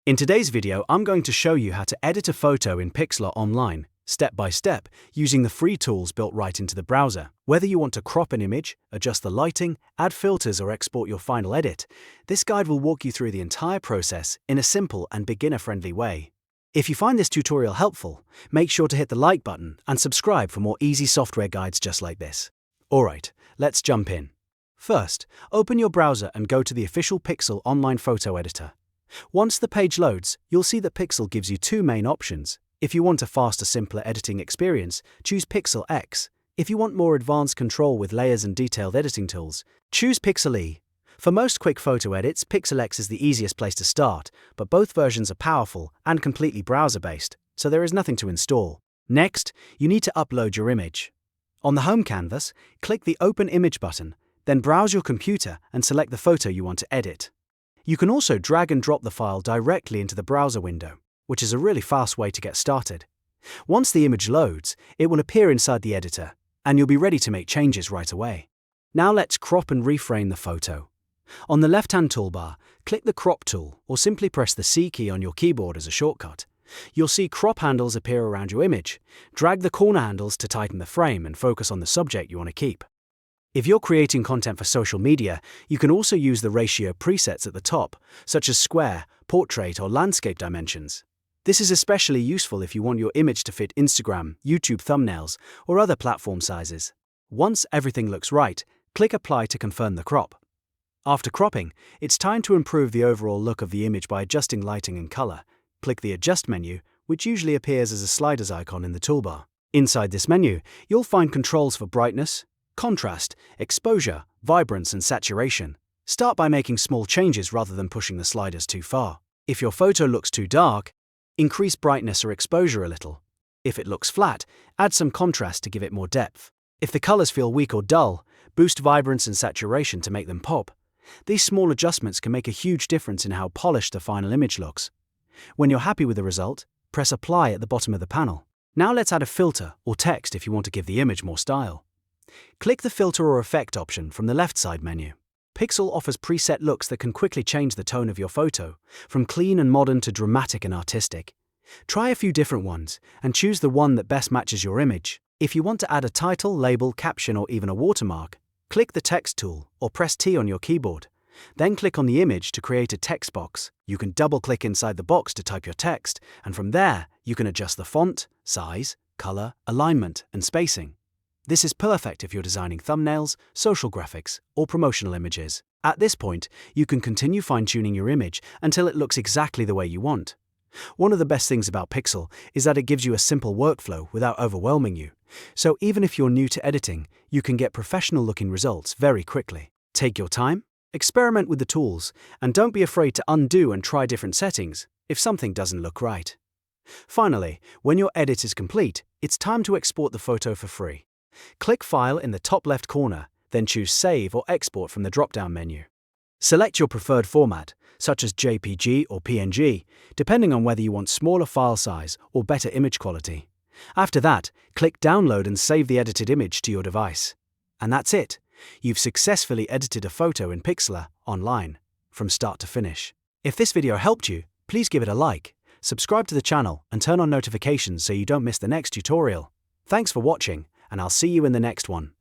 In today's video, I'm going to show you how to edit a photo in Pixlr online, step by step, using the free tools built right into the browser. Whether you want to crop an image, adjust the lighting, add filters, or export your final edit, this guide will walk you through the entire process in a simple and beginner-friendly way. If you find this tutorial helpful, make sure to hit the like button and subscribe for more easy software guides just like this. Alright, let's jump in. First, open your browser and go to the official Pixlr online photo editor. Once the page loads, you'll see that Pixlr gives you two main options. If you want a faster, simpler editing experience, choose Pixlr X. If you want more advanced control with layers and detailed editing tools, choose Pixlr X. For most quick photo edits, Pixlr X is the easiest place to start, but both versions are powerful and completely browser-based, so there is nothing to install. Next, you need to upload your image. On the home canvas, click the Open Image button, then browse your computer and select the photo you want to edit. You can also drag and drop the file directly into the browser window, which is a really fast way to get started. Once the image loads, it will appear inside the editor, and you'll be ready to make changes right away. Now let's crop and reframe the photo. On the left-hand toolbar, click the Crop tool, or simply press the C key on your keyboard as a shortcut. You'll see crop handles appear around your image. Drag the corner handles to tighten the frame and focus on the subject you want to keep. If you're creating content for social media, you can also use the ratio presets at the top, such as square, portrait, or landscape dimensions. This is especially useful if you want your image to fit Instagram, YouTube thumbnails, or other platform sizes. Once everything looks right, click Apply to confirm the crop. After cropping, it's time to improve the overall look of the image by adjusting lighting and color. Click the Adjust menu, which usually appears as a sliders icon in the toolbar. Inside this menu, you'll find controls for brightness, contrast, exposure, vibrance, and saturation. Start by making small changes rather than pushing the sliders too far. If your photo looks too dark, increase brightness or exposure a little. If it looks flat, add some contrast to give it more depth. If the colors feel weak or dull, boost vibrance and saturation to make them pop. These small adjustments can make a huge difference in how polished the final image looks. When you're happy with the result, press Apply at the bottom of the panel. Now let's add a filter or text if you want to give the image more style. Click the Filter or Effect option from the left side menu. Pixlr offers preset looks that can quickly change the tone of your photo, from clean and modern to dramatic and artistic. Try a few different ones, and choose the one that best matches your image. If you want to add a title, label, caption, or even a watermark, click the Text tool or press T on your keyboard. Then click on the image to create a text box. You can double-click inside the box to type your text, and from there, you can adjust the font, size, color, alignment, and spacing. This is perfect if you're designing thumbnails, social graphics, or promotional images. At this point, you can continue fine-tuning your image until it looks exactly the way you want. One of the best things about Pixlr is that it gives you a simple workflow without overwhelming you. So even if you're new to editing, you can get professional-looking results very quickly. Take your time, experiment with the tools, and don't be afraid to undo and try different settings if something doesn't look right. Finally, when your edit is complete, it's time to export the photo for free. Click File in the top left corner, then choose Save or Export from the drop-down menu. Select your preferred format, such as JPG or PNG, depending on whether you want smaller file size or better image quality. After that, click Download and save the edited image to your device. And that's it. You've successfully edited a photo in Pixlr online, from start to finish. If this video helped you, please give it a like, subscribe to the channel, and turn on notifications so you don't miss the next tutorial. Thanks for watching, and I'll see you in the next one.